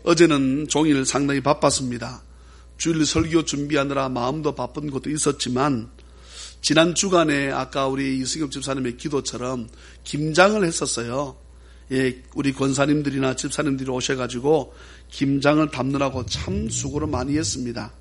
어제는 종일 상당히 바빴습니다. 주일 설교 준비하느라 마음도 바쁜 것도 있었지만 지난 주간에 아까 우리 이승엽 집사님의 기도처럼 김장을 했었어요. 예, 우리 권사님들이나 집사님들이 오셔가지고 김장을 담느라고 참 수고를 많이 했습니다.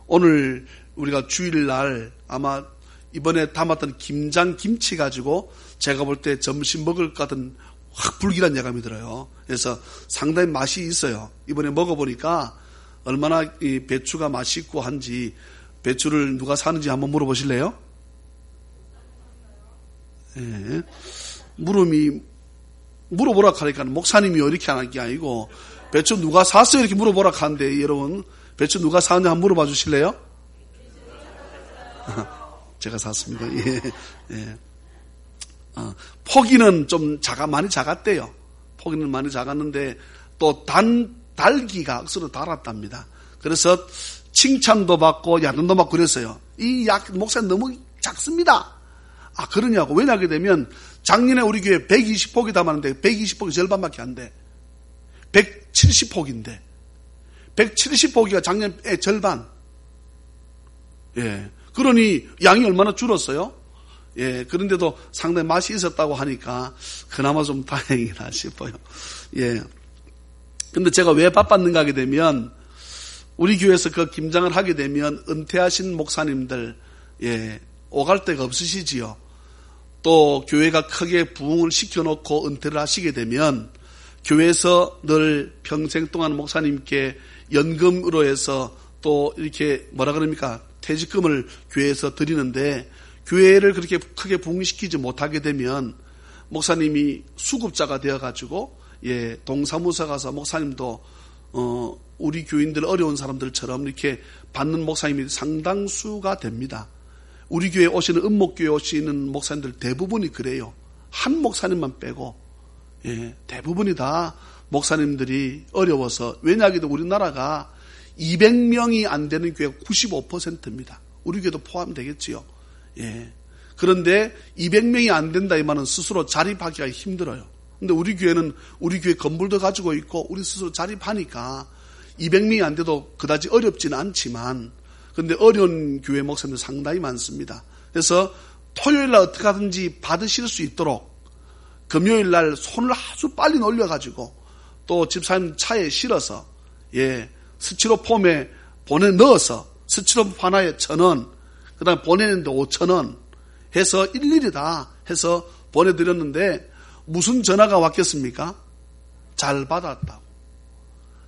오늘 우리가 주일날 아마 이번에 담았던 김장 김치 가지고 제가 볼 때 점심 먹을 것 같은 확 불길한 예감이 들어요. 그래서 상당히 맛이 있어요. 이번에 먹어보니까 얼마나 이 배추가 맛있고 한지 배추를 누가 사는지 한번 물어보실래요? 예. 물어보라 하니까 목사님이 이렇게 하는 게 아니고 배추 누가 샀어요? 이렇게 물어보라 하는데 여러분 배추 누가 사는지 한번 물어봐 주실래요? 제가 샀습니다. 예. 예. 포기는 좀 많이 작았대요. 포기는 많이 작았는데 또 달기가 억수로 달았답니다. 그래서 칭찬도 받고 야단도 받고 그랬어요. 이 목사님 너무 작습니다. 그러냐고. 왜냐하게 되면 작년에 우리 교회 120폭이 담았는데 120폭이 절반밖에 안 돼. 170폭인데 170폭이가 작년에 절반. 예. 그러니 양이 얼마나 줄었어요? 예. 그런데도 상당히 맛이 있었다고 하니까 그나마 좀 다행이다 싶어요. 예. 근데 제가 왜 바빴는가 하게 되면 우리 교회에서 그 김장을 하게 되면 은퇴하신 목사님들 예, 오갈 데가 없으시지요. 또 교회가 크게 부흥을 시켜놓고 은퇴를 하시게 되면 교회에서 늘 평생 동안 목사님께 연금으로 해서 또 이렇게 뭐라 그럽니까? 퇴직금을 교회에서 드리는데 교회를 그렇게 크게 부흥시키지 못하게 되면 목사님이 수급자가 되어가지고 예, 동사무소 가서 목사님도 우리 교인들 어려운 사람들처럼 이렇게 받는 목사님이 상당수가 됩니다. 우리 교회 오시는 은목교회 오시는 목사님들 대부분이 그래요. 한 목사님만 빼고 예, 대부분이 다 목사님들이 어려워서 왜냐하게도 우리나라가 200명이 안 되는 교회가 95%입니다. 우리 교회도 포함되겠지요. 예. 그런데 200명이 안 된다 이 말은 스스로 자립하기가 힘들어요. 근데 우리 교회는 우리 교회 건물도 가지고 있고 우리 스스로 자립하니까 200명이 안 돼도 그다지 어렵지는 않지만 근데 어려운 교회 목사님들 상당히 많습니다. 그래서 토요일날 어떻게 하든지 받으실 수 있도록 금요일날 손을 아주 빨리 놀려가지고 또 집사님 차에 실어서 예 스티로폼에 넣어서 스티로폼 하나에 1,000원 그 다음에 보내는데 5,000원 해서 일일이 다 해서 보내드렸는데 무슨 전화가 왔겠습니까? 잘 받았다고.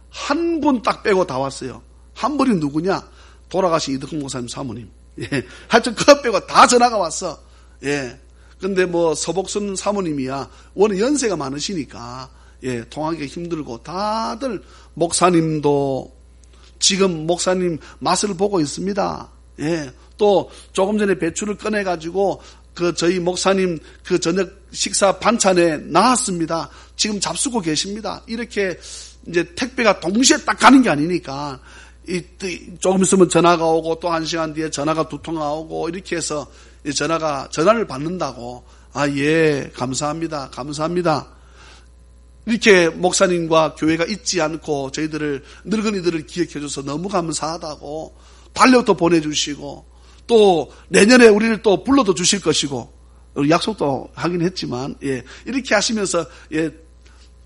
한 분 딱 빼고 다 왔어요. 한 분이 누구냐? 돌아가신 이덕훈 목사님 사모님. 예. 하여튼 그거 빼고 다 전화가 왔어. 예. 근데 뭐 서복순 사모님이야. 워낙 연세가 많으시니까, 예. 통하기 힘들고 다들 목사님도 지금 목사님 맛을 보고 있습니다. 예. 또 조금 전에 배추를 꺼내가지고 저희 목사님 저녁 식사 반찬에 나왔습니다. 지금 잡수고 계십니다. 이렇게 이제 택배가 동시에 딱 가는 게 아니니까 조금 있으면 전화가 오고 또 1시간 뒤에 전화가 2통화 오고 이렇게 해서 전화를 받는다고. 예, 감사합니다. 감사합니다. 이렇게 목사님과 교회가 잊지 않고 저희들을 늙은이들을 기억해줘서 너무 감사하다고 달력도 보내주시고 또 내년에 우리를 또 불러도 주실 것이고 약속도 하긴 했지만 예, 이렇게 하시면서 예,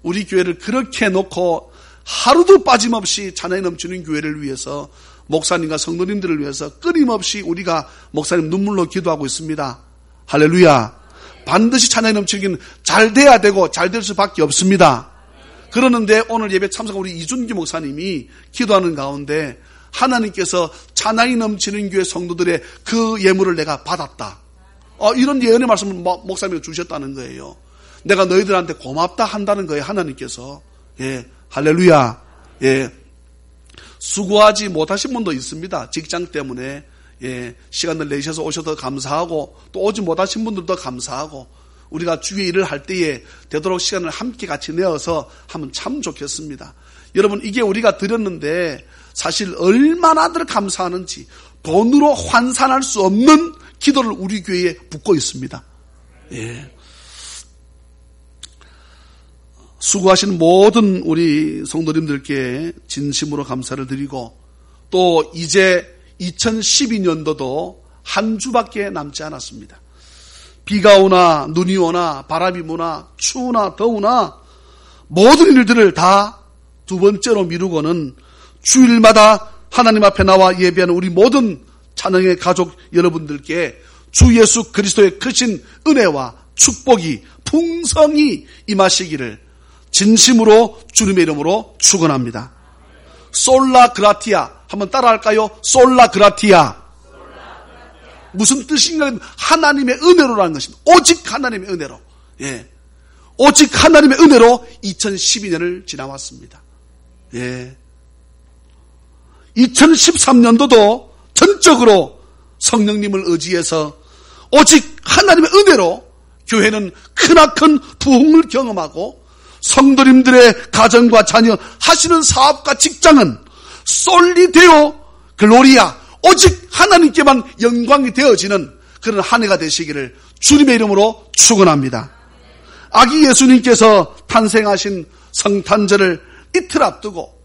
우리 교회를 그렇게 놓고 하루도 빠짐없이 찬양이 넘치는 교회를 위해서 목사님과 성도님들을 위해서 끊임없이 우리가 목사님 눈물로 기도하고 있습니다. 할렐루야. 반드시 찬양이 넘치긴 잘 돼야 되고 잘 될 수밖에 없습니다. 그러는데 오늘 예배 참석한 우리 이준기 목사님이 기도하는 가운데 하나님께서 찬양이 넘치는 교회 성도들의 그 예물을 내가 받았다. 이런 예언의 말씀을 목사님이 주셨다는 거예요. 내가 너희들한테 고맙다 한다는 거예요. 하나님께서. 예, 할렐루야. 예, 수고하지 못하신 분도 있습니다. 직장 때문에. 예, 시간을 내셔서 오셔서 감사하고 또 오지 못하신 분들도 감사하고 우리가 주의 일을 할 때에 되도록 시간을 함께 같이 내어서 하면 참 좋겠습니다. 여러분 이게 우리가 드렸는데 사실 얼마나들 감사하는지 돈으로 환산할 수 없는 기도를 우리 교회에 붓고 있습니다. 예. 수고하신 모든 우리 성도님들께 진심으로 감사를 드리고, 또 이제 2012년도도 한 주밖에 남지 않았습니다. 비가 오나 눈이 오나 바람이 부나 추우나 더우나 모든 일들을 다 두 번째로 미루고는 주일마다 하나님 앞에 나와 예배하는 우리 모든 찬양의 가족 여러분들께 주 예수 그리스도의 크신 은혜와 축복이 풍성히 임하시기를 진심으로 주님의 이름으로 축원합니다. 솔라 그라티아 한번 따라할까요? 솔라 그라티아. 무슨 뜻인가? 하나님의 은혜로라는 것입니다. 오직 하나님의 은혜로. 예. 오직 하나님의 은혜로 2012년을 지나왔습니다. 예. 2013년도도 전적으로 성령님을 의지해서 오직 하나님의 은혜로 교회는 크나큰 부흥을 경험하고, 성도님들의 가정과 자녀 하시는 사업과 직장은 솔리데오 글로리아, 오직 하나님께만 영광이 되어지는 그런 한 해가 되시기를 주님의 이름으로 축원합니다. 아기 예수님께서 탄생하신 성탄절을 이틀 앞두고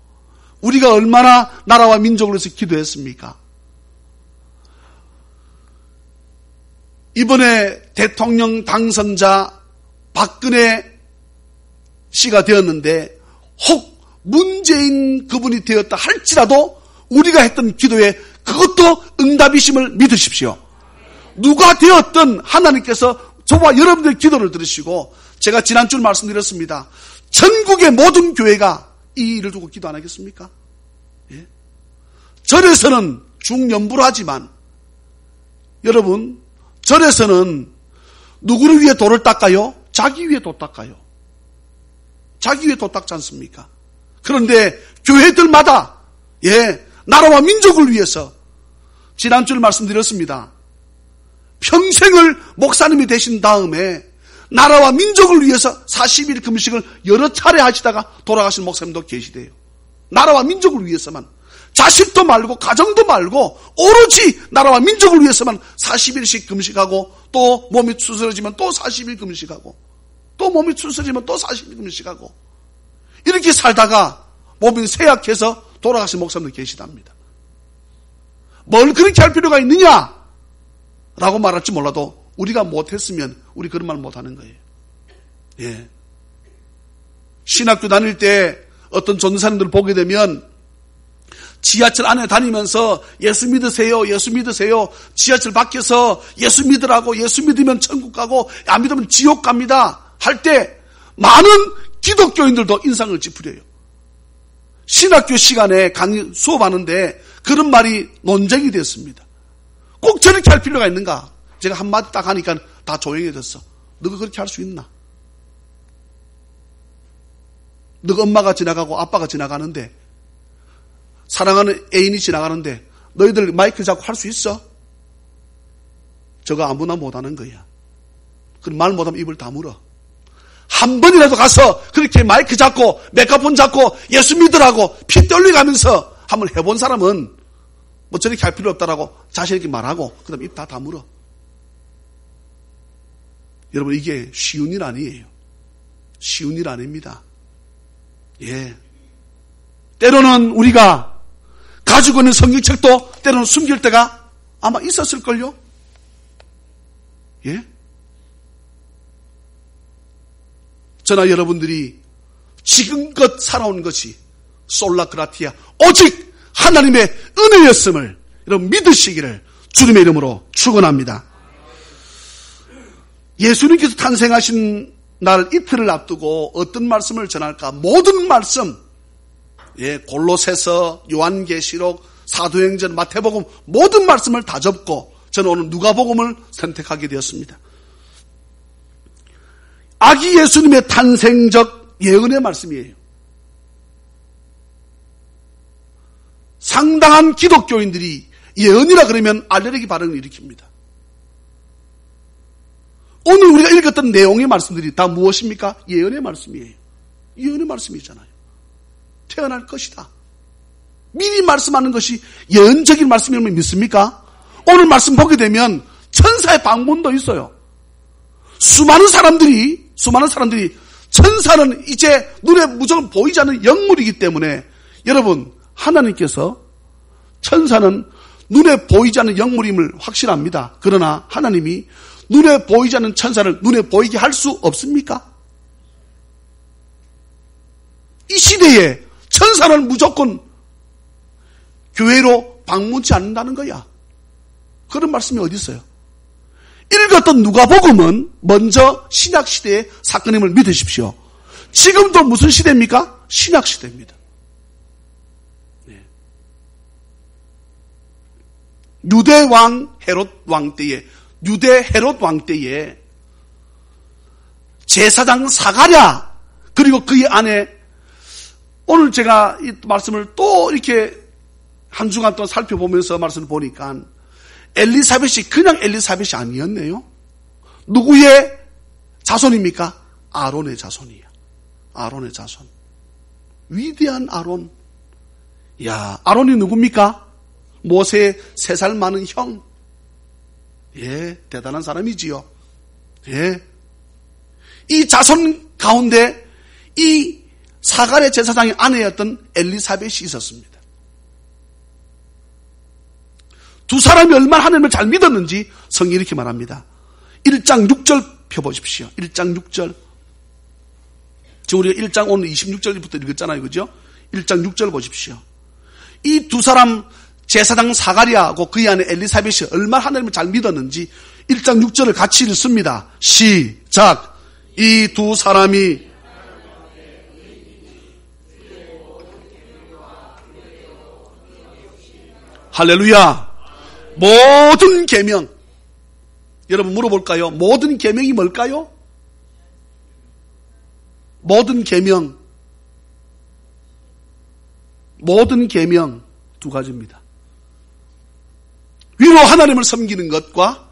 우리가 얼마나 나라와 민족을 위해서 기도했습니까? 이번에 대통령 당선자 박근혜 씨가 되었는데, 혹 문재인 그분이 되었다 할지라도 우리가 했던 기도에 그것도 응답이심을 믿으십시오. 누가 되었든 하나님께서 저와 여러분들의 기도를 들으시고, 제가 지난주 말씀드렸습니다. 전국의 모든 교회가 이 일을 두고 기도 안 하겠습니까? 예? 절에서는 중연부를 하지만, 여러분, 절에서는 누구를 위해 돌을 닦아요? 자기 위해 도 닦아요. 자기 위해 도 닦지 않습니까? 그런데 교회들마다, 예, 나라와 민족을 위해서, 지난주에 말씀드렸습니다. 평생을 목사님이 되신 다음에 나라와 민족을 위해서 40일 금식을 여러 차례 하시다가 돌아가신 목사님도 계시대요. 나라와 민족을 위해서만, 자식도 말고 가정도 말고 오로지 나라와 민족을 위해서만 40일씩 금식하고, 또 몸이 추스러지면 또 40일 금식하고, 또 몸이 추스러지면 또 40일 금식하고, 이렇게 살다가 몸이 쇠약해서 돌아가신 목사님도 계시답니다. 뭘 그렇게 할 필요가 있느냐? 라고 말할지 몰라도 우리가 못했으면 우리 그런 말 못하는 거예요. 예. 신학교 다닐 때 어떤 전도사님들 보게 되면 지하철 안에 다니면서 예수 믿으세요, 예수 믿으세요. 지하철 밖에서 예수 믿으라고, 예수 믿으면 천국 가고 안 믿으면 지옥 갑니다 할 때 많은 기독교인들도 인상을 찌푸려요. 신학교 시간에 강의 수업하는데 그런 말이 논쟁이 됐습니다. 꼭 저렇게 할 필요가 있는가? 제가 한마디 딱 하니까 다 조용해졌어. 너가 그렇게 할 수 있나? 너가 엄마가 지나가고 아빠가 지나가는데, 사랑하는 애인이 지나가는데 너희들 마이크 잡고 할 수 있어? 저거 아무나 못하는 거야. 그럼 말 못하면 입을 다물어. 한 번이라도 가서 그렇게 마이크 잡고 메가폰 잡고 예수 믿으라고 피 떨려가면서 한번 해본 사람은 뭐 저렇게 할 필요 없다라고 자신 있게 말하고 그 다음에 입 다 다물어. 여러분, 이게 쉬운 일 아니에요. 쉬운 일 아닙니다. 예. 때로는 우리가 가지고 있는 성경책도 때로는 숨길 때가 아마 있었을걸요? 예? 저나 여러분들이 지금껏 살아온 것이 솔라그라티아, 오직 하나님의 은혜였음을 여러분 믿으시기를 주님의 이름으로 축원합니다. 예수님께서 탄생하신 날 이틀을 앞두고 어떤 말씀을 전할까? 모든 말씀, 예, 골로새서, 요한계시록, 사도행전, 마태복음 모든 말씀을 다 접고 저는 오늘 누가복음을 선택하게 되었습니다. 아기 예수님의 탄생적 예언의 말씀이에요. 상당한 기독교인들이 예언이라 그러면 알레르기 반응을 일으킵니다. 오늘 우리가 읽었던 내용의 말씀들이 다 무엇입니까? 예언의 말씀이에요. 예언의 말씀이잖아요. 태어날 것이다. 미리 말씀하는 것이 예언적인 말씀이라면 믿습니까? 오늘 말씀 보게 되면 천사의 방문도 있어요. 수많은 사람들이 천사는 이제 눈에 무조건 보이지 않는 영물이기 때문에 여러분, 하나님께서 천사는 눈에 보이지 않는 영물임을 확실합니다. 그러나 하나님이 눈에 보이지 않는 천사를 눈에 보이게 할 수 없습니까? 이 시대에 천사는 무조건 교회로 방문치 않는다는 거야. 그런 말씀이 어디 있어요? 읽었던 누가복음은 먼저 신약시대의 사건임을 믿으십시오. 지금도 무슨 시대입니까? 신약시대입니다. 네. 유대 헤롯 왕 때에 제사장 사가랴, 그리고 그의 아내, 오늘 제가 이 말씀을 또 이렇게 한 주간 동안 살펴보면서 말씀을 보니까 엘리사벳이 그냥 엘리사벳이 아니었네요. 누구의 자손입니까? 아론의 자손이야. 아론의 자손. 위대한 아론. 야, 아론이 누굽니까? 모세의 3살 많은 형. 예, 대단한 사람이지요. 예. 이 자손 가운데 이 사가랴 제사장의 아내였던 엘리사벳이 있었습니다. 두 사람이 얼마나 하나님을 잘 믿었는지 성경이 이렇게 말합니다. 1장 6절 펴보십시오. 1장 6절. 지금 우리가 1장 오늘 26절부터 읽었잖아요. 그죠? 1장 6절 보십시오. 이 두 사람 제사장 사가랴하고 그의 아내 엘리사벳이 얼마나 하나님을 잘 믿었는지 1장 6절을 같이 읽습니다. 시작. 이 두 사람이 할렐루야. 모든 계명. 여러분 물어볼까요? 모든 계명이 뭘까요? 모든 계명. 모든 계명 두 가지입니다. 위로 하나님을 섬기는 것과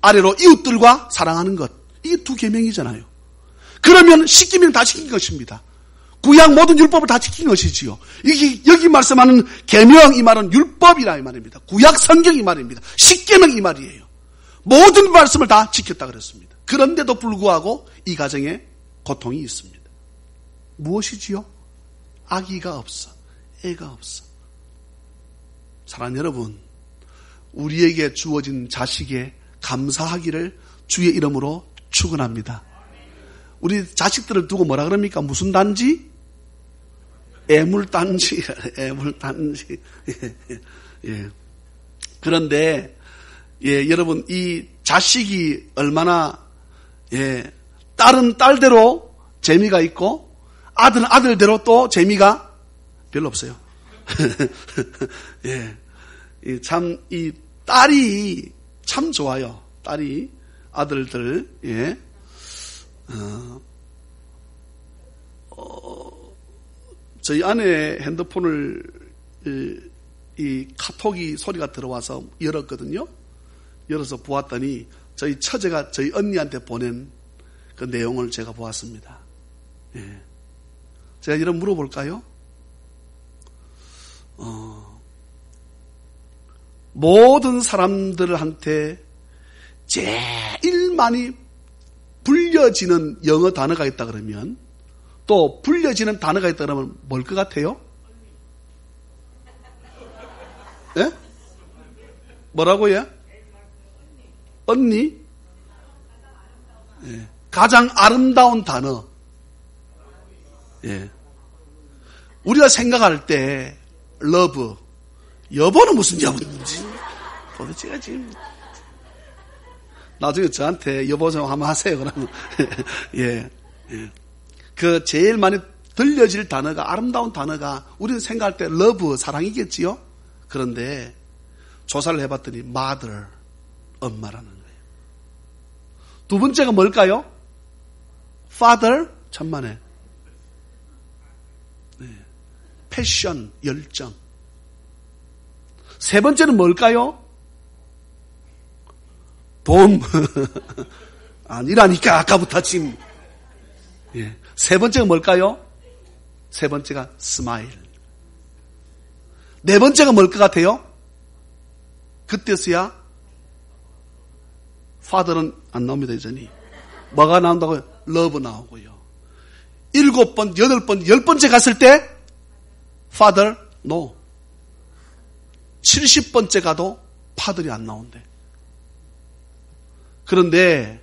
아래로 이웃들과 사랑하는 것. 이게 두 계명이잖아요. 그러면 시키면 다 시킨 것입니다. 구약 모든 율법을 다 지킨 것이지요. 여기 말씀하는 계명 이 말은 율법이라 이 말입니다. 구약 성경 이 말입니다. 십계명 이 말이에요. 모든 말씀을 다 지켰다 그랬습니다. 그런데도 불구하고 이 가정에 고통이 있습니다. 무엇이지요? 아기가 없어. 애가 없어. 사랑하는 여러분, 우리에게 주어진 자식에 감사하기를 주의 이름으로 축원합니다. 우리 자식들을 두고 뭐라 그럽니까? 무슨 단지? 애물단지. 애물단지. 예. 그런데 여러분, 이 자식이 얼마나 딸은 딸대로 재미가 있고 아들은 아들대로 또 재미가 별로 없어요. 참 이 딸이 참 좋아요. 딸이 아들들 저희 아내 핸드폰을 이 카톡이 소리가 들어와서 열었거든요. 열어서 보았더니 저희 처제가 저희 언니한테 보낸 그 내용을 제가 보았습니다. 제가 이런 물어볼까요? 모든 사람들한테 제일 많이 불려지는 영어 단어가 있다 그러면, 또 불려지는 단어가 있다 그러면 뭘 것 같아요? 예? 뭐라고요? 언니? 가장 아름다운 단어. 우리가 생각할 때 러브, 여보는 무슨 여보인지 도대체가 지금 나중에 저한테 여보 좀 한번 하세요. 그러면 그 제일 많이 들려질 단어가, 아름다운 단어가 우리는 생각할 때 러브, 사랑이겠지요. 그런데 조사를 해봤더니 mother, 엄마라는 거예요. 두 번째가 뭘까요? father, 천만에. 패션, 열정. 세 번째는 뭘까요? 돈. 아니라니까, 아까부터 지금. 세 번째가 뭘까요? 세 번째가 스마일. 네 번째가 뭘 것 같아요? 그때서야 father는 안 나옵니다, 여전히. 뭐가 나온다고요? love 나오고요. 7번, 8번, 10번째 갔을 때 Father, no. 70번째 가도 파들이 안 나온대. 그런데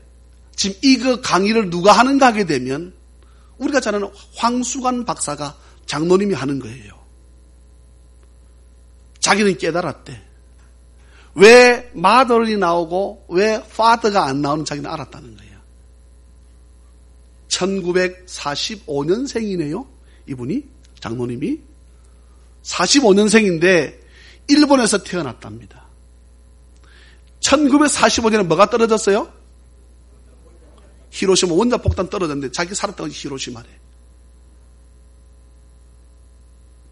지금 이거 강의를 누가 하는가 하게 되면 우리가 잘 아는 황수관 박사가 장로님이 하는 거예요. 자기는 깨달았대. 왜 mother이 나오고 왜 father가 안 나오는 자기는 알았다는 거예요. 1945년생이네요. 이분이 장로님이 45년생인데 일본에서 태어났답니다. 1945년에 뭐가 떨어졌어요? 히로시마 원자폭탄 떨어졌는데 자기 살았던 히로시마래.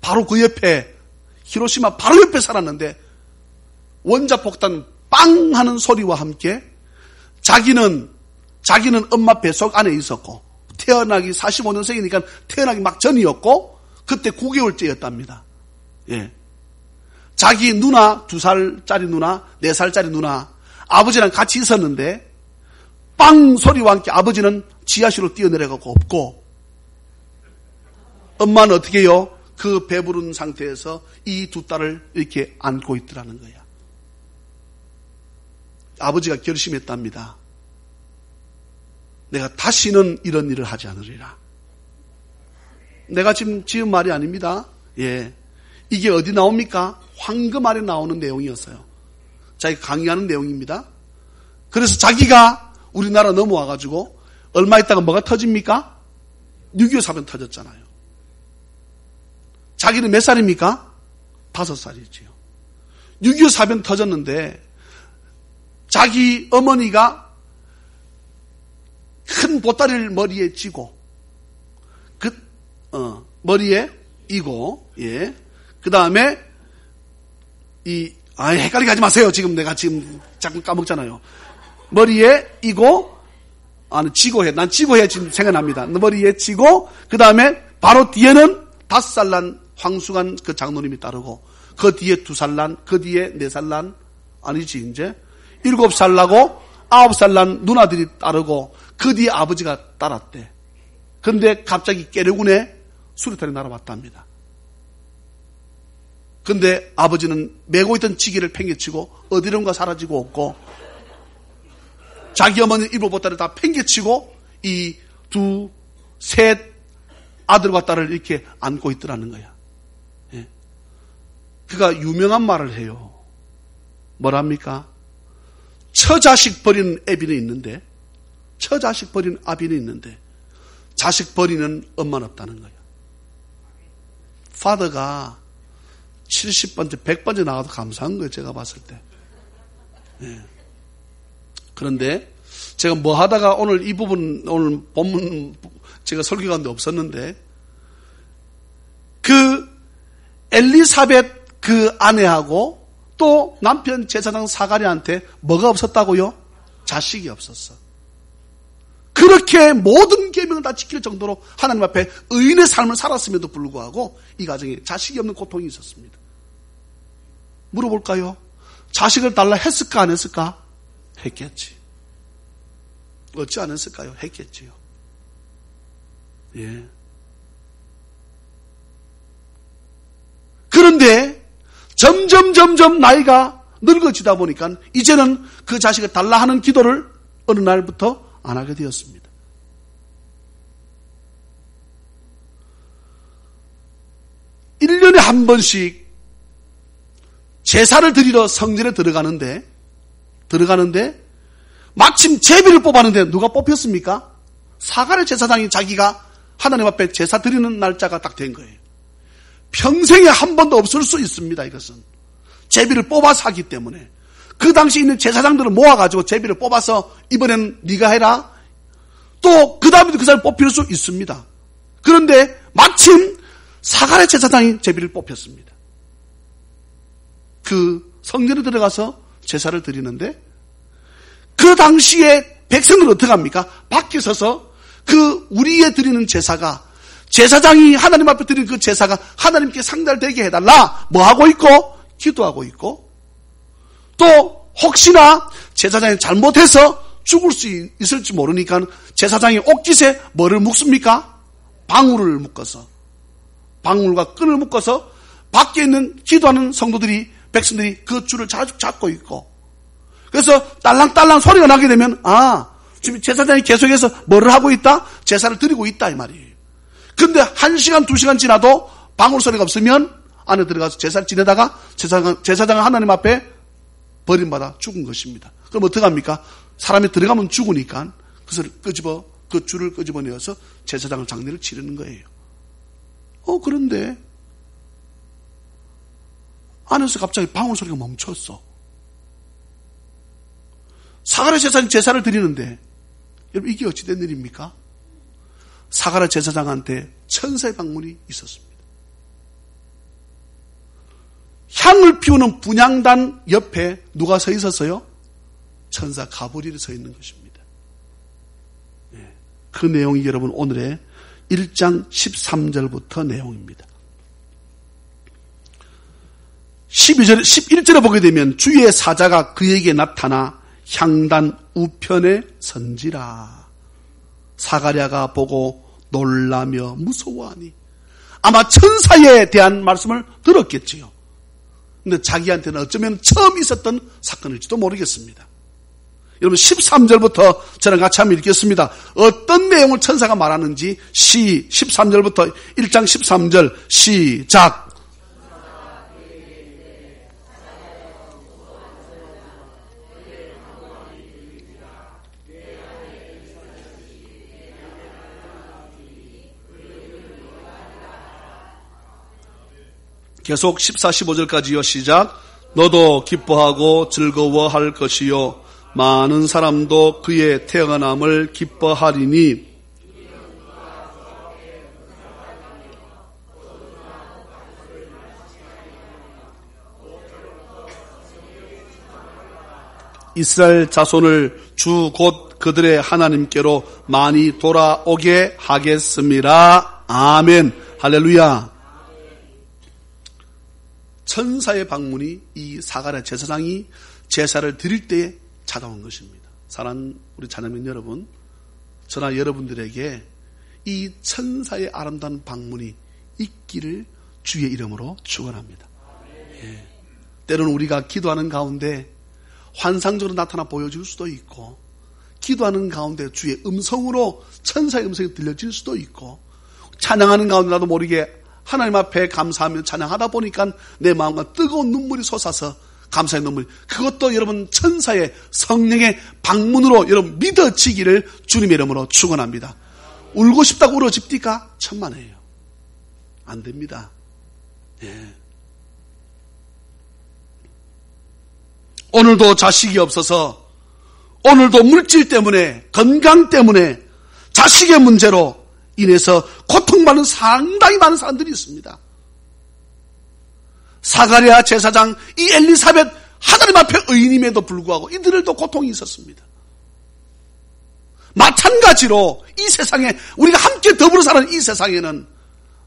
바로 그 옆에 히로시마 바로 옆에 살았는데 원자폭탄 빵 하는 소리와 함께 자기는 엄마 뱃속 안에 있었고 태어나기 45년생이니까 태어나기 막 전이었고 그때 9개월째였답니다. 예. 자기 누나 2살짜리 누나 4살짜리 누나 아버지랑 같이 있었는데 빵 소리와 함께 아버지는 지하실로 뛰어내려가고 없고 엄마는 어떻게 해요? 그 배부른 상태에서 이 두 딸을 이렇게 안고 있더라는 거야. 아버지가 결심했답니다. 내가 다시는 이런 일을 하지 않으리라. 내가 지금 지은 말이 아닙니다. 예. 이게 어디 나옵니까? 황금알에 나오는 내용이었어요. 자기가 강의하는 내용입니다. 그래서 자기가 우리나라 넘어와가지고 얼마 있다가 뭐가 터집니까? 6.25 사변 터졌잖아요. 자기는 몇 살입니까? 5살이지요. 6.25 사변 터졌는데 자기 어머니가 큰 보따리를 머리에 쥐고 머리에 이고 예. 그 다음에 헷갈리게 하지 마세요. 내가 자꾸 까먹잖아요. 머리에 이고 쥐고 해. 난 쥐고 해 지금 생각납니다. 머리에 쥐고 그 다음에 바로 뒤에는 5살 난 황수관 그 장로님이 따르고 그 뒤에 2살 난 그 뒤에 4살 난 아니지 이제 7살 나고 9살 난 누나들이 따르고 그 뒤에 아버지가 따랐대. 그런데 갑자기 깨르군에 수류탄이 날아왔답니다. 근데 아버지는 메고 있던 지게를 팽개치고 어디론가 사라지고 없고 자기 어머니는 이불보따리를 다 팽개치고 이 2, 3 아들과 딸을 이렇게 안고 있더라는 거야. 예. 그가 유명한 말을 해요. 뭐랍니까? 처자식 버리는 애비는 있는데 처자식 버리는 아비는 있는데 자식 버리는 엄마는 없다는 거야. 파더가 70번째, 100번째 나와도 감사한 거예요. 제가 봤을 때. 예. 그런데 제가 뭐 하다가 오늘 이 부분, 오늘 본문 제가 설교 가운데 없었는데 그 엘리사벳 그 아내하고 또 남편 제사장 사가랴한테 뭐가 없었다고요? 자식이 없었어. 그렇게 모든 계명을 다 지킬 정도로 하나님 앞에 의인의 삶을 살았음에도 불구하고 이 가정에 자식이 없는 고통이 있었습니다. 물어볼까요? 자식을 달라 했을까 안 했을까? 했겠지. 어찌 안 했을까요? 했겠지요. 예. 그런데 점점 나이가 늙어지다 보니까 이제는 그 자식을 달라 하는 기도를 어느 날부터 안 하게 되었습니다. (1년에) 한 번씩 제사를 드리러 성전에 들어가는데 마침 제비를 뽑았는데 누가 뽑혔습니까? 사가랴 제사장이 자기가 하나님 앞에 제사 드리는 날짜가 딱 된 거예요. 평생에 한 번도 없을 수 있습니다. 이것은 제비를 뽑아서 하기 때문에 그 당시 있는 제사장들을 모아가지고 제비를 뽑아서 이번에는 네가 해라. 또 그 다음에도 그 사람이 뽑힐 수 있습니다. 그런데 마침 사가랴 제사장이 제비를 뽑혔습니다. 그 성전에 들어가서 제사를 드리는데 그 당시에 백성들은 어떻게 합니까? 밖에 서서 그 우리의 드리는 제사가 제사장이 하나님 앞에 드리는 그 제사가 하나님께 상달되게 해달라. 뭐 하고 있고? 기도하고 있고 또 혹시나 제사장이 잘못해서 죽을 수 있을지 모르니까 제사장이 옥깃에 뭐를 묵습니까? 방울을 묶어서, 방울과 끈을 묶어서 밖에 있는 기도하는 성도들이, 백성들이 그 줄을 잡고 있고, 그래서 딸랑딸랑 소리가 나게 되면 지금 제사장이 계속해서 뭐를 하고 있다? 제사를 드리고 있다 이 말이에요. 근데 1시간 2시간 지나도 방울 소리가 없으면 안에 들어가서 제사를 지내다가 제사장은 하나님 앞에 버림받아 죽은 것입니다. 그럼 어떡합니까? 사람이 들어가면 죽으니까 그것을 그 줄을 끄집어내어서 제사장을 장례를 치르는 거예요. 그런데 안에서 갑자기 방울 소리가 멈췄어. 사가랴 제사장이 제사를 드리는데, 여러분 이게 어찌된 일입니까? 사가랴 제사장한테 천사의 방문이 있었습니다. 향을 피우는 분향단 옆에 누가 서 있었어요? 천사 가브리엘이 서 있는 것입니다. 그 내용이 여러분 오늘의 1장 13절부터 내용입니다. 11절에 보게 되면 주의 사자가 그에게 나타나 향단 우편에 선지라. 사가랴가 보고 놀라며 무서워하니, 아마 천사에 대한 말씀을 들었겠지요. 근데 자기한테는 어쩌면 처음 있었던 사건일지도 모르겠습니다. 여러분 13절부터 저랑 같이 한번 읽겠습니다. 어떤 내용을 천사가 말하는지 13절부터 1장 13절 시작. 계속 14, 15절까지요. 시작. 너도 기뻐하고 즐거워할 것이요 많은 사람도 그의 태어남을 기뻐하리니 이스라엘 자손을 주 곧 그들의 하나님께로 많이 돌아오게 하겠습니다. 아멘. 할렐루야. 천사의 방문이 이 사가랴 제사장이 제사를 드릴 때에 찾아온 것입니다. 사랑하는 우리 자녀님 여러분, 저나 여러분들에게 이 천사의 아름다운 방문이 있기를 주의 이름으로 축원합니다. 때로는 우리가 기도하는 가운데 환상적으로 나타나 보여줄 수도 있고, 기도하는 가운데 주의 음성으로 천사의 음성이 들려질 수도 있고, 찬양하는 가운데 나도 모르게 하나님 앞에 감사하며 찬양하다 보니까 내 마음과 뜨거운 눈물이 솟아서 감사의 눈물, 그것도 여러분 천사의 성령의 방문으로 여러분 믿어지기를 주님의 이름으로 축원합니다. 울고 싶다고 울어집니까? 천만에요. 안 됩니다. 오늘도 자식이 없어서, 오늘도 물질 때문에, 건강 때문에, 자식의 문제로 인해서 고통받는 상당히 많은 사람들이 있습니다. 사가랴 제사장, 이 엘리사벳, 하나님 앞에 의인임에도 불구하고 이들도 고통이 있었습니다. 마찬가지로 이 세상에, 우리가 함께 더불어 사는 이 세상에는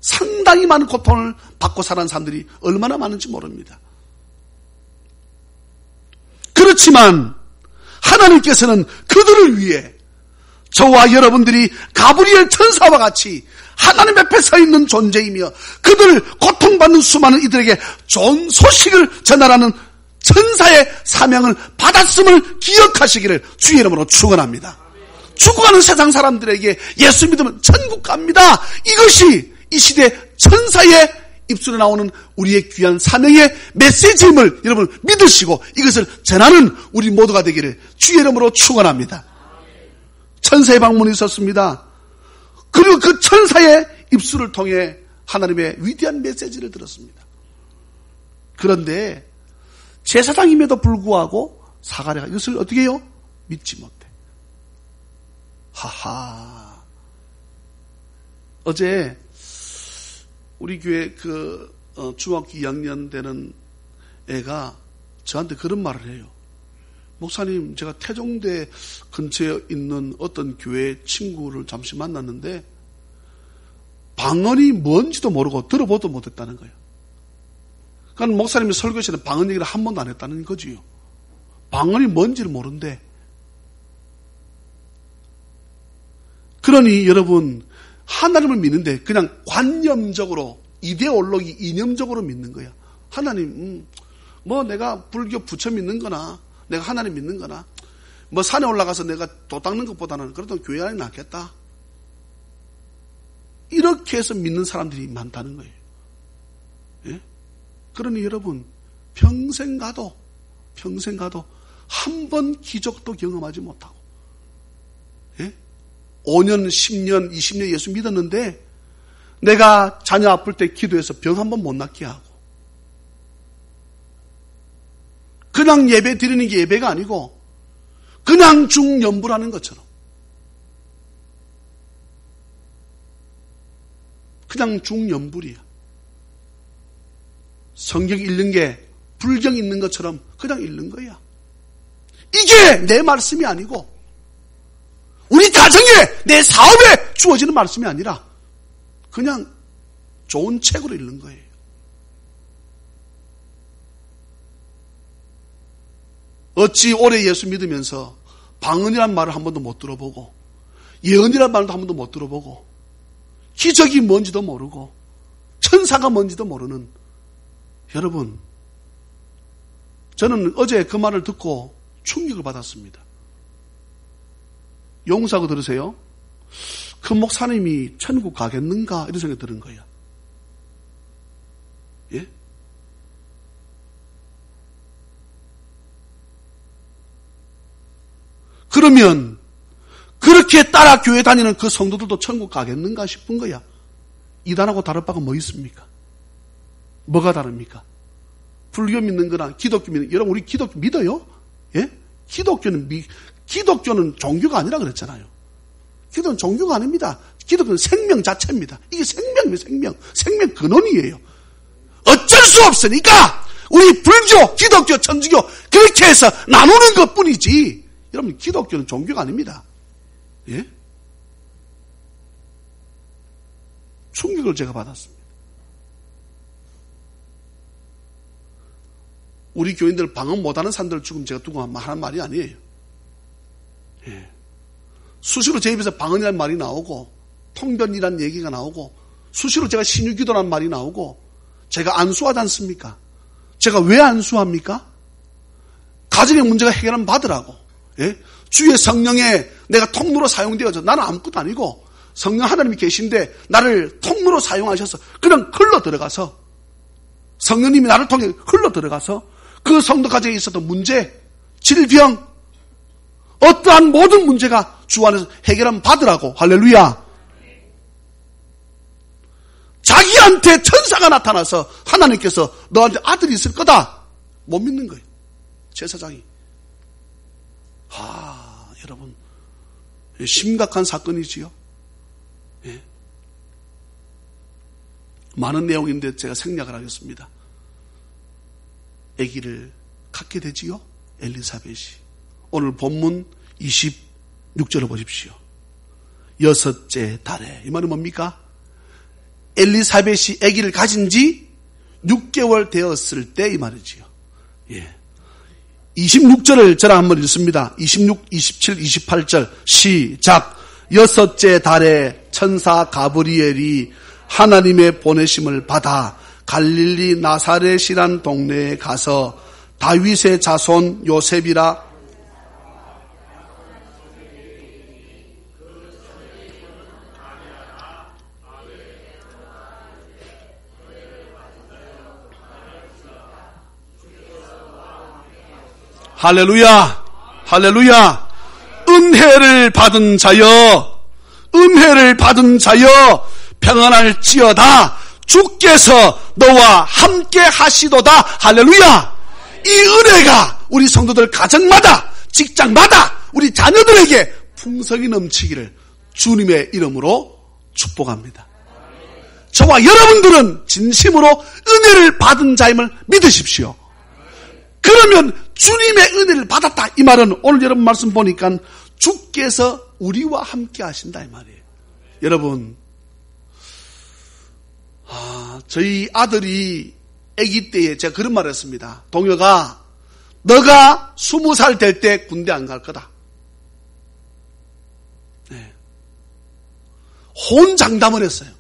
상당히 많은 고통을 받고 사는 사람들이 얼마나 많은지 모릅니다. 그렇지만 하나님께서는 그들을 위해 저와 여러분들이 가브리엘 천사와 같이 하나님 앞에 서 있는 존재이며 그들을 고통받는 수많은 이들에게 좋은 소식을 전하라는 천사의 사명을 받았음을 기억하시기를 주의 이름으로 축원합니다. 죽어가는 세상 사람들에게 예수 믿으면 천국 갑니다. 이것이 이 시대 천사의 입술에 나오는 우리의 귀한 사명의 메시지임을 여러분 믿으시고 이것을 전하는 우리 모두가 되기를 주의 이름으로 축원합니다. 천사의 방문이 있었습니다. 그리고 그 천사의 입술을 통해 하나님의 위대한 메시지를 들었습니다. 그런데 제사장임에도 불구하고 사가랴가 이것을 어떻게 해요? 믿지 못해. 하하. 어제 우리 교회 중학교 2학년 되는 애가 저한테 그런 말을 해요. 목사님, 제가 태종대 근처에 있는 어떤 교회 친구를 잠시 만났는데 방언이 뭔지도 모르고 들어보도 못했다는 거예요. 그러니까 목사님이 설교 시에는 방언 얘기를 한 번도 안 했다는 거지요. 방언이 뭔지를 모른대. 그러니 여러분, 하나님을 믿는데 그냥 관념적으로 이데올로기 이념적으로 믿는 거야. 하나님 뭐 내가 불교 부처 믿는 거나 내가 하나님 믿는 거나 뭐 산에 올라가서 내가 도 닦는 것보다는 그래도 교회 안에 낫겠다. 이렇게 해서 믿는 사람들이 많다는 거예요. 예? 그러니 여러분 평생 가도 한 번 기적도 경험하지 못하고 5년, 10년, 20년 예수 믿었는데 내가 자녀 아플 때 기도해서 병 한 번 못 낫게 하고 그냥 예배 드리는 게 예배가 아니고 그냥 중연부라는 것처럼 그냥 중연불이야. 성경 읽는 게 불경 읽는 것처럼 그냥 읽는 거야. 이게 내 말씀이 아니고 우리 가정에 내 사업에 주어지는 말씀이 아니라 그냥 좋은 책으로 읽는 거예요. 어찌 오래 예수 믿으면서 방언이란 말을 한 번도 못 들어보고 예언이란 말도 한 번도 못 들어보고 기적이 뭔지도 모르고 천사가 뭔지도 모르는 여러분, 저는 어제 그 말을 듣고 충격을 받았습니다. 용서하고 들으세요. 그 목사님이 천국 가겠는가 이런 생각이 드는 거야. 예? 그러면 그렇게 따라 교회 다니는 그 성도들도 천국 가겠는가 싶은 거야. 이단하고 다를 바가 뭐 있습니까? 뭐가 다릅니까? 불교 믿는 거나 기독교 믿는, 여러분 우리 기독교 믿어요? 예? 기독교는 종교가 아니라 그랬잖아요. 기독교는 종교가 아닙니다. 기독교는 생명 자체입니다. 이게 생명이에요, 생명 근원이에요. 어쩔 수 없으니까 우리 불교, 기독교, 천주교 그렇게 해서 나누는 것 뿐이지. 여러분 기독교는 종교가 아닙니다. 예? 충격을 제가 받았습니다. 우리 교인들 방언 못하는 사람들 지금 제가 두고 하는 말이 아니에요. 예. 수시로 제 입에서 방언이라는 말이 나오고 통변이라는 얘기가 나오고 수시로 제가 신유기도라는 말이 나오고 제가 안수하지 않습니까? 제가 왜 안수합니까? 가정의 문제가 해결하면 받으라고. 예? 주의 성령에 내가 통로로 사용되어져. 나는 아무것도 아니고 성령 하나님이 계신데 나를 통로로 사용하셔서 그냥 흘러 들어가서 성령님이 나를 통해 흘러 들어가서 그 성도 가정에 있었던 문제, 질병, 어떠한 모든 문제가 주 안에서 해결하면 받으라고. 할렐루야. 자기한테 천사가 나타나서 하나님께서 너한테 아들이 있을 거다. 못 믿는 거예요. 제사장이. 여러분 심각한 사건이지요. 예. 많은 내용인데 제가 생략을 하겠습니다. 아기를 갖게 되지요. 엘리사벳이. 오늘 본문 26절을 보십시오. 6째 달에. 이 말은 뭡니까? 엘리사벳이 아기를 가진 지 6개월 되었을 때 이 말이지요. 예. 26절을 저랑 한번 읽습니다. 26, 27, 28절 시작. 6째 달에 천사 가브리엘이 하나님의 보내심을 받아 갈릴리 나사렛이란 동네에 가서 다윗의 자손 요셉이라 할렐루야, 할렐루야. 은혜를 받은 자여, 평안할지어다. 주께서 너와 함께 하시도다. 할렐루야. 이 은혜가 우리 성도들 가정마다, 직장마다, 우리 자녀들에게 풍성이 넘치기를 주님의 이름으로 축복합니다. 저와 여러분들은 진심으로 은혜를 받은 자임을 믿으십시오. 그러면 주님의 은혜를 받았다. 이 말은 오늘 여러분 말씀 보니까 주께서 우리와 함께 하신다 이 말이에요. 여러분, 저희 아들이 아기 때에 제가 그런 말을 했습니다. 동혁아, 너가 20살 될 때 군대 안 갈 거다. 네. 혼장담을 했어요.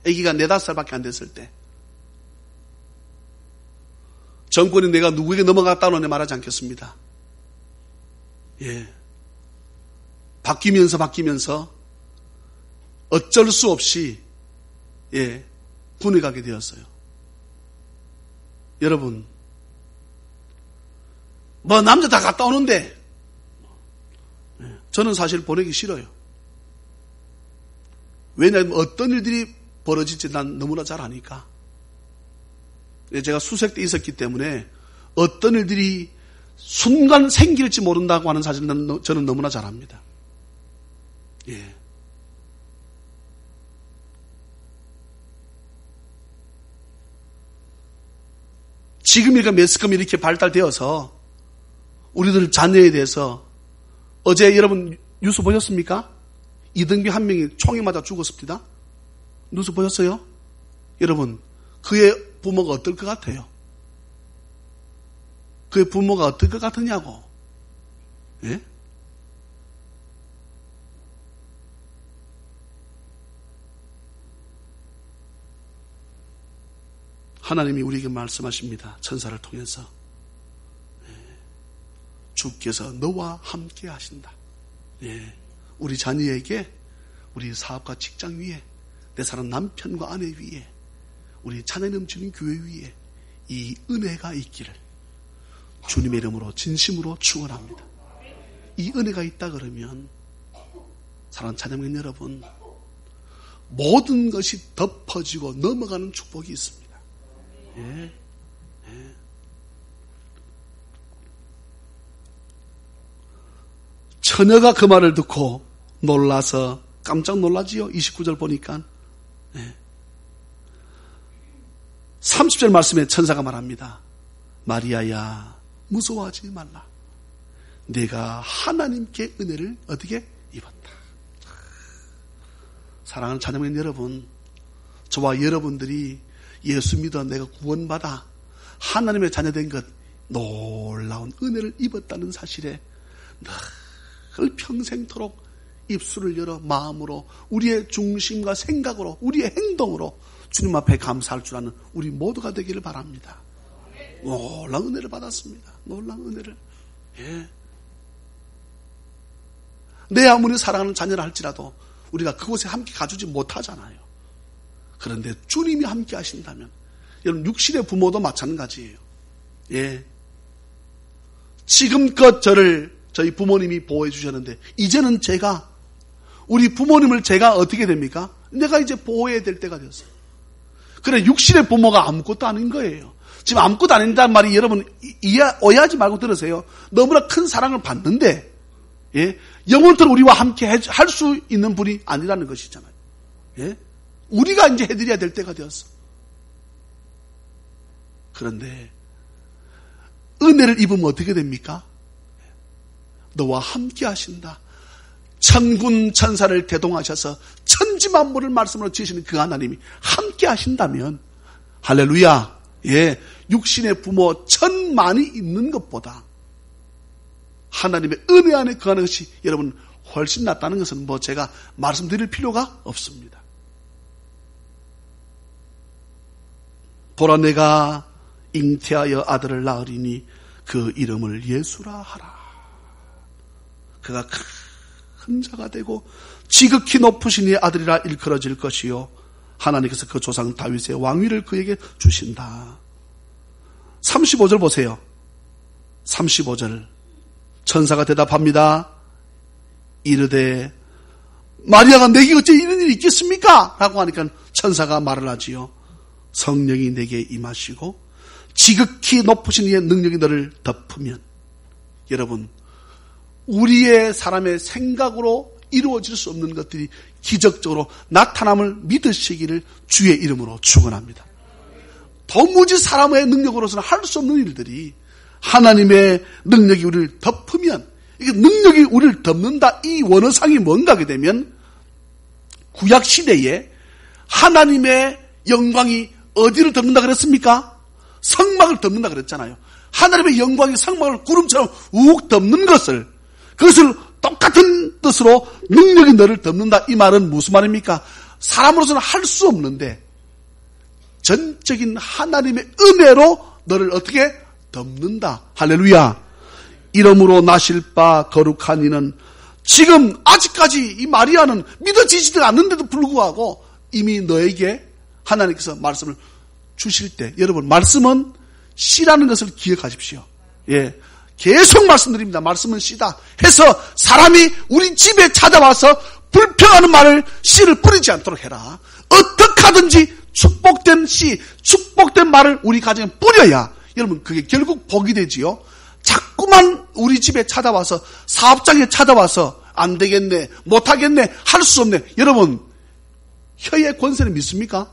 아기가 4-5살밖에 안 됐을 때. 정권이 내가 누구에게 넘어갔다고는 말하지 않겠습니다. 바뀌면서 어쩔 수 없이 군에 가게 되었어요. 여러분, 남자 다 갔다 오는데 저는 사실 보내기 싫어요. 왜냐하면 어떤 일들이 벌어질지 난 너무나 잘 아니까. 제가 수색 때 있었기 때문에 어떤 일들이 순간 생길지 모른다고 하는 사실은 저는 너무나 잘 압니다. 지금 이렇게 매스컴이 이렇게 발달되어서 우리들 자녀에 대해서 어제 여러분 뉴스 보셨습니까? 이등비 한 명이 총에 맞아 죽었습니다. 뉴스 보셨어요? 여러분, 그의 부모가 어떨 것 같아요? 그의 부모가 어떨 것 같으냐고. 하나님이 우리에게 말씀하십니다. 천사를 통해서. 주께서 너와 함께 하신다. 우리 자녀에게, 우리 사업과 직장 위에, 내 사랑 남편과 아내 위에, 우리 자녀 넘치는 교회 위에 이 은혜가 있기를 주님의 이름으로 진심으로 축원합니다. 이 은혜가 있다 그러면 사랑하는 자녀님 여러분, 모든 것이 덮어지고 넘어가는 축복이 있습니다. 처녀가 그 말을 듣고 놀라서 깜짝 놀라지요. 29절 보니까. 30절 말씀에 천사가 말합니다. 마리아야, 무서워하지 말라. 내가 하나님께 은혜를 어떻게 입었다. 사랑하는 자녀님 여러분, 저와 여러분들이 예수 믿어 내가 구원받아 하나님의 자녀된 것, 놀라운 은혜를 입었다는 사실에 늘 평생토록 입술을 열어 마음으로, 우리의 중심과 생각으로, 우리의 행동으로 주님 앞에 감사할 줄 아는 우리 모두가 되기를 바랍니다. 놀라운 은혜를 받았습니다. 놀라운 은혜를. 내 아무리 사랑하는 자녀라 할지라도 우리가 그곳에 함께 가주지 못하잖아요. 그런데 주님이 함께 하신다면, 여러분 육신의 부모도 마찬가지예요. 지금껏 저희 부모님이 보호해 주셨는데 이제는 제가, 우리 부모님을 제가 어떻게 됩니까? 내가 이제 보호해야 될 때가 되었어요. 그래, 육신의 부모가 아무것도 아닌 거예요. 지금 아무것도 아닌다는 말이 여러분 오해하지 말고 들으세요. 너무나 큰 사랑을 받는데 영원토록 우리와 함께 할 수 있는 분이 아니라는 것이잖아요. 우리가 이제 해드려야 될 때가 되었어. 그런데 은혜를 입으면 어떻게 됩니까? 너와 함께 하신다. 천군 천사를 대동하셔서 천지만물을 말씀으로 지으시는 그 하나님이 함께 하신다면, 할렐루야, 육신의 부모 천만이 있는 것보다 하나님의 은혜 안에 거하는 것이 여러분 훨씬 낫다는 것은 제가 말씀드릴 필요가 없습니다. 보라, 내가 잉태하여 아들을 낳으리니 그 이름을 예수라 하라. 그가 큰 자가 되고 지극히 높으신 이의 아들이라 일컬어질 것이요, 하나님께서 그 조상 다윗의 왕위를 그에게 주신다. 35절 보세요. 35절 천사가 대답합니다. 이르되 마리아가 내게 어째 이런 일이 있겠습니까? 라고 하니까 천사가 말을 하지요. 성령이 내게 임하시고 지극히 높으신 이의 능력이 너를 덮으면, 여러분 우리의 사람의 생각으로 이루어질 수 없는 것들이 기적적으로 나타남을 믿으시기를 주의 이름으로 축원합니다. 도무지 사람의 능력으로서는 할 수 없는 일들이 하나님의 능력이 우리를 덮으면, 이게 능력이 우리를 덮는다, 이 원어상이 뭔가 하게 되면, 구약시대에 하나님의 영광이 어디를 덮는다 그랬습니까? 성막을 덮는다 그랬잖아요. 하나님의 영광이 성막을 구름처럼 욱 덮는 것을, 그것을 똑같은 뜻으로 능력이 너를 덮는다. 이 말은 무슨 말입니까? 사람으로서는 할 수 없는데 전적인 하나님의 은혜로 너를 어떻게 덮는다. 할렐루야. 이름으로 나실 바 거룩한 이는 지금 아직까지 이 마리아는 믿어지지도 않는데도 불구하고 이미 너에게 하나님께서 말씀을 주실 때, 여러분 말씀은 씨라는 것을 기억하십시오. 예, 계속 말씀드립니다. 말씀은 씨다 해서 사람이 우리 집에 찾아와서 불평하는 말을 씨를 뿌리지 않도록 해라. 어떻게 하든지 축복된 씨, 축복된 말을 우리 가정에 뿌려야 여러분 그게 결국 복이 되지요. 자꾸만 우리 집에 찾아와서 사업장에 찾아와서 안 되겠네, 못하겠네, 할 수 없네. 여러분 혀의 권세를 믿습니까?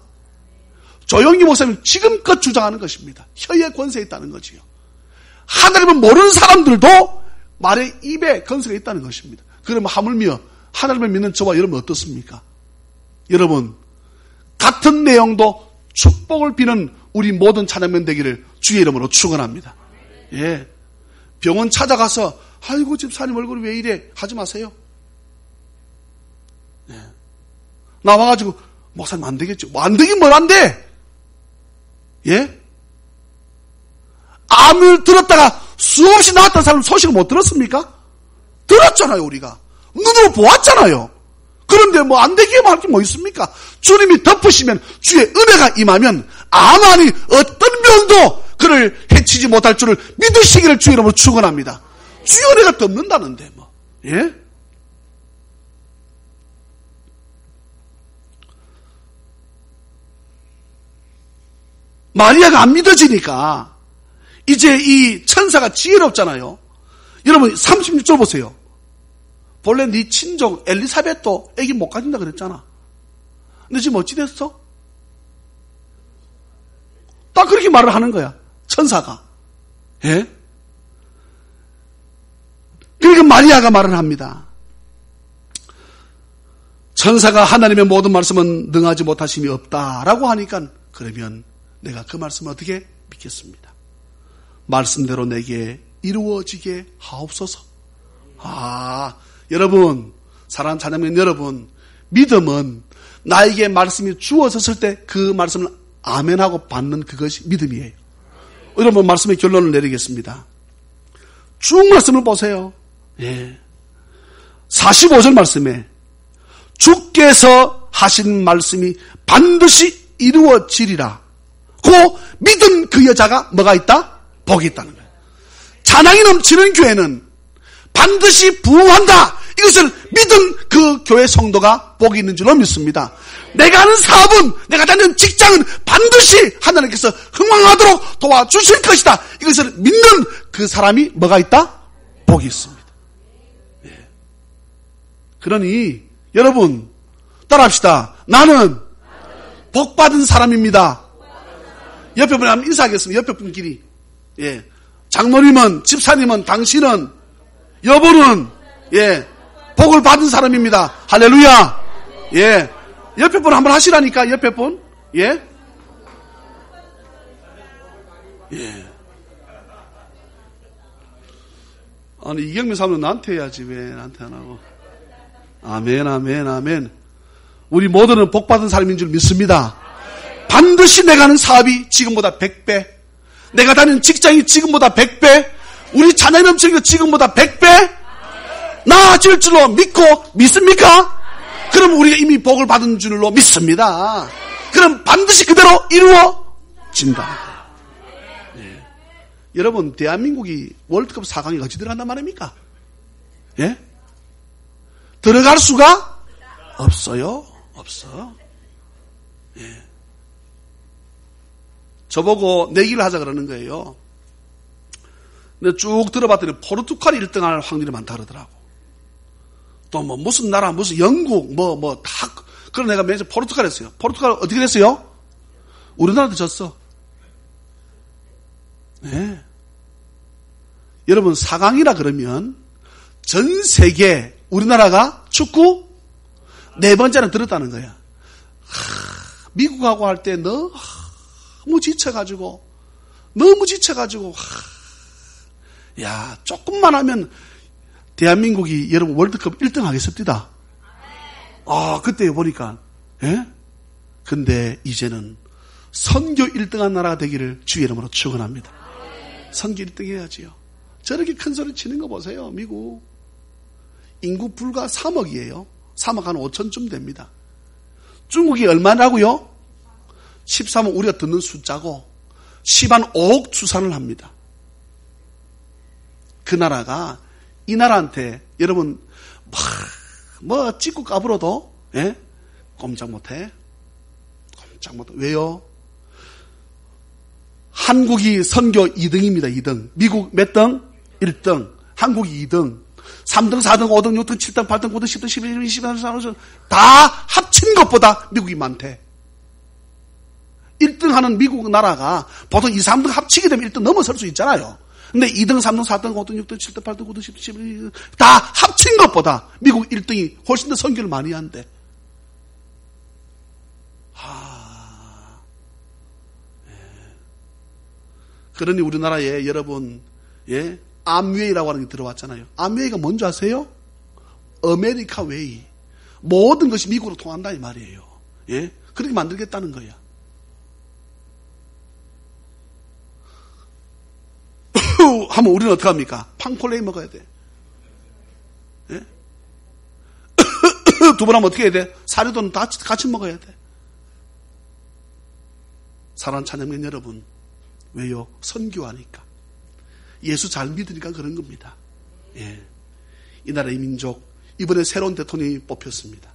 조영기 목사님 지금껏 주장하는 것입니다. 혀의 권세에 있다는 거지요. 하나님을 모르는 사람들도 말에 입에 권세가 있다는 것입니다. 그러면 하물며 하나님을 믿는 저와 여러분 어떻습니까? 여러분 같은 내용도 축복을 비는 우리 모든 찬양면 되기를 주의 이름으로 축원합니다. 예, 병원 찾아가서 아이고 집사님 얼굴이 왜 이래 하지 마세요. 예. 나와가지고 목사님 안 되겠죠. 뭐 안 되긴 뭘 안 돼. 예? 암을 들었다가 수없이 나왔던 사람 소식을 못 들었습니까? 들었잖아요. 우리가 눈으로 보았잖아요. 그런데 뭐 안 되기만 할 게 뭐 있습니까? 주님이 덮으시면 주의 은혜가 임하면 아무리 어떤 병도 그를 해치지 못할 줄을 믿으시기를 주의 이름으로 축원합니다. 주의 은혜가 덮는다는데 뭐. 예? 마리아가 안 믿어지니까 이제 이 천사가 지혜롭잖아요. 여러분 36절 보세요. 본래 네 친족 엘리사벳도 애기 못 가진다 그랬잖아. 근데 지금 어찌 됐어? 딱 그렇게 말을 하는 거야. 천사가. 예? 그러니까 마리아가 말을 합니다. 천사가 하나님의 모든 말씀은 능하지 못하심이 없다라고 하니까 그러면 내가 그 말씀을 어떻게 믿겠습니다. 말씀대로 내게 이루어지게 하옵소서. 여러분, 사랑하는 자녀님 여러분, 믿음은 나에게 말씀이 주어졌을 때 그 말씀을 아멘하고 받는 그것이 믿음이에요. 여러분 말씀의 결론을 내리겠습니다. 쭉 말씀을 보세요. 예. 45절 말씀에 주께서 하신 말씀이 반드시 이루어지리라. 고 믿은 그 여자가 뭐가 있다? 복이 있다는 거예요. 찬양이 넘치는 교회는 반드시 부흥한다. 이것을 믿은 그 교회 성도가 복이 있는 줄로 믿습니다. 내가 하는 사업은, 내가 다니는 직장은 반드시 하나님께서 흥왕하도록 도와주실 것이다. 이것을 믿는 그 사람이 뭐가 있다? 복이 있습니다. 예. 그러니 여러분 따라합시다. 나는 복받은 사람입니다. 옆에 분이 한번 인사하겠습니다. 옆에 분끼리. 예. 장로님은, 집사님은, 당신은, 여보는, 예, 복을 받은 사람입니다. 할렐루야. 예. 옆에 분 한번 하시라니까, 옆에 분. 예. 예. 아니, 이경민 사람은 나한테 해야지. 왜 나한테 안 하고. 아멘, 아멘, 아멘. 우리 모두는 복받은 사람인 줄 믿습니다. 반드시 내가 하는 사업이 지금보다 100배, 내가 다니는 직장이 지금보다 100배, 우리 자녀 넘치는 거 지금보다 100배 나아질 줄로 믿고 믿습니까? 그럼 우리가 이미 복을 받은 줄로 믿습니다. 그럼 반드시 그대로 이루어진다. 예. 여러분 대한민국이 월드컵 4강에 어찌 들어간단 말입니까? 예? 들어갈 수가 없어요. 없어. 예. 저보고 내기를 하자 그러는 거예요. 근데 쭉 들어봤더니 포르투갈이 1등할 확률이 많다 그러더라고. 또 뭐 무슨 나라, 무슨 영국, 다 그런 애가 매니저 포르투갈 했어요. 포르투갈 어떻게 됐어요? 우리나라도 졌어. 네. 여러분 4강이라 그러면 전 세계 우리나라가 축구 4번째는 들었다는 거야. 미국하고 할 때 너무 지쳐가지고 야, 조금만 하면 대한민국이 여러분 월드컵 1등 하겠습니다. 그때 보니까, 예? 근데 이제는 선교 1등한 나라가 되기를 주의 이름으로 축원합니다. 선교 1등 해야지요. 저렇게 큰 소리 치는 거 보세요. 미국. 인구 불과 3억이에요. 3억 한 5천쯤 됩니다. 중국이 얼마라고요? 13억 우리가 듣는 숫자고 10한 5억 추산을 합니다. 그 나라가 이 나라한테 여러분 뭐 찍고 까불어도 예? 꼼짝 못해. 꼼짝 못해. 왜요? 한국이 선교 2등입니다. 2등. 미국 몇 등? 1등. 한국이 2등. 3등, 4등, 5등, 6등, 7등, 8등, 9등, 10등, 11등, 12등, 13등 다 합친 것보다 미국이 많대. 1등 하는 미국 나라가 보통 2, 3등 합치게 되면 1등 넘어설 수 있잖아요. 근데 2등, 3등, 4등, 5등, 6등, 7등, 8등, 9등, 10등, 11등 다 합친 것보다 미국 1등이 훨씬 더 선교를 많이 한대. 그러니 우리나라에 여러분, 예, 암웨이라고 하는 게 들어왔잖아요. 암웨이가 뭔지 아세요? 아메리카 웨이. 모든 것이 미국으로 통한다 이 말이에요. 예, 그렇게 만들겠다는 거야. 하면 우리는 어떻게 합니까? 팡콜레이 먹어야 돼. 예? 두 번 하면 어떻게 해야 돼? 사료도는 다 같이 먹어야 돼. 사랑하는 찬양민 여러분, 왜요? 선교하니까. 예수 잘 믿으니까 그런 겁니다. 예. 이 나라의 민족, 이번에 새로운 대통령이 뽑혔습니다.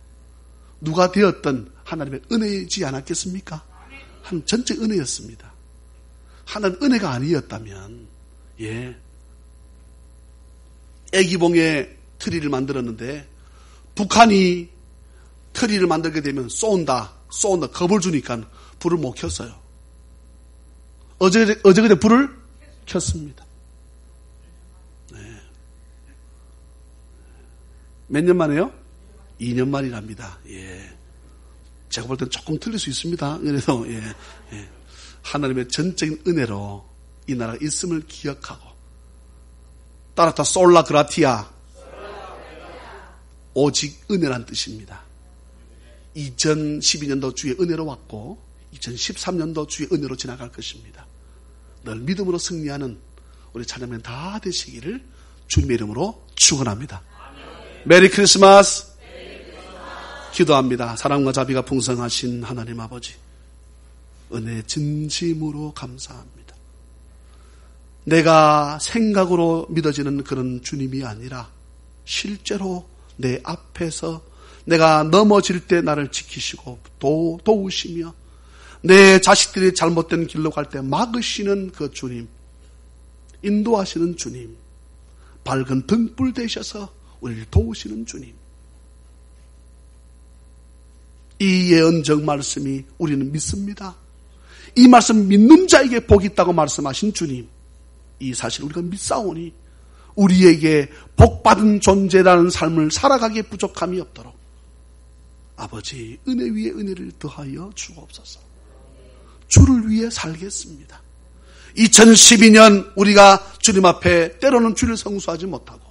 누가 되었든 하나님의 은혜이지 않았겠습니까? 하나님 전체 은혜였습니다. 하나님 은혜가 아니었다면, 예. 애기봉에 트리를 만들었는데, 북한이 트리를 만들게 되면 쏜다, 겁을 주니까 불을 못 켰어요. 어제그제 불을 켰습니다. 네. 몇 년 만에요? 2년 만이랍니다. 예. 제가 볼 땐 조금 틀릴 수 있습니다. 그래서, 예. 하나님의 전적인 은혜로 이 나라가 있음을 기억하고, 따라서 솔라 그라티아, 오직 은혜란 뜻입니다. 2012년도 주의 은혜로 왔고 2013년도 주의 은혜로 지나갈 것입니다. 늘 믿음으로 승리하는 우리 찬양맨 다 되시기를 주님의 이름으로 축원합니다. 메리 크리스마스. 기도합니다. 사랑과 자비가 풍성하신 하나님 아버지, 은혜 진심으로 감사합니다. 내가 생각으로 믿어지는 그런 주님이 아니라 실제로 내 앞에서 내가 넘어질 때 나를 지키시고 도우시며 내 자식들이 잘못된 길로 갈 때 막으시는 그 주님, 인도하시는 주님, 밝은 등불 되셔서 우리를 도우시는 주님, 이 예언적 말씀이 우리는 믿습니다. 이 말씀 믿는 자에게 복이 있다고 말씀하신 주님, 이 사실 우리가 믿사오니 우리에게 복받은 존재라는 삶을 살아가기에 부족함이 없도록 아버지 은혜 위에 은혜를 더하여 주옵소서. 주를 위해 살겠습니다. 2012년 우리가 주님 앞에 때로는 주를 성수하지 못하고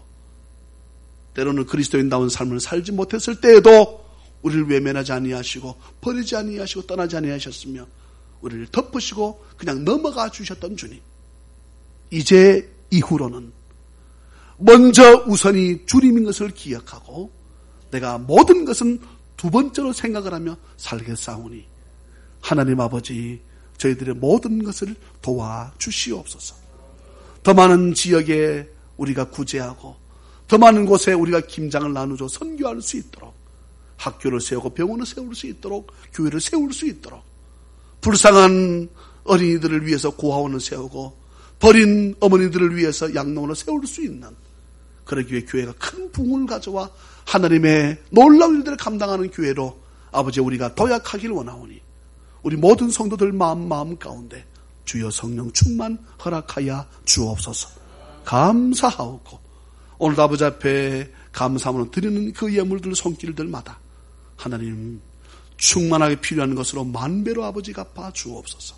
때로는 그리스도인다운 삶을 살지 못했을 때에도 우리를 외면하지 아니하시고 버리지 아니하시고 떠나지 아니하셨으며 우리를 덮으시고 그냥 넘어가 주셨던 주님, 이제 이후로는 먼저 우선이 주님인 것을 기억하고 내가 모든 것은 두 번째로 생각을 하며 살겠사오니 하나님 아버지, 저희들의 모든 것을 도와주시옵소서. 더 많은 지역에 우리가 구제하고 더 많은 곳에 우리가 김장을 나누어 선교할 수 있도록, 학교를 세우고 병원을 세울 수 있도록, 교회를 세울 수 있도록, 불쌍한 어린이들을 위해서 고아원을 세우고 버린 어머니들을 위해서 양농원을 세울 수 있는, 그러기 위해 교회가 큰 부흥을 가져와 하나님의 놀라운 일들을 감당하는 교회로 아버지 우리가 도약하길 원하오니 우리 모든 성도들 마음 가운데 주여 성령 충만 허락하여 주옵소서. 감사하옵고 오늘도 아버지 앞에 감사함으로 드리는 그 예물들 손길들마다 하나님 충만하게 필요한 것으로 만배로 아버지 갚아 주옵소서.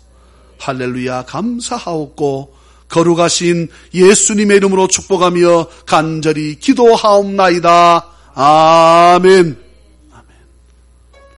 할렐루야. 감사하옵고 거룩하신 예수님의 이름으로 축복하며 간절히 기도하옵나이다. 아멘.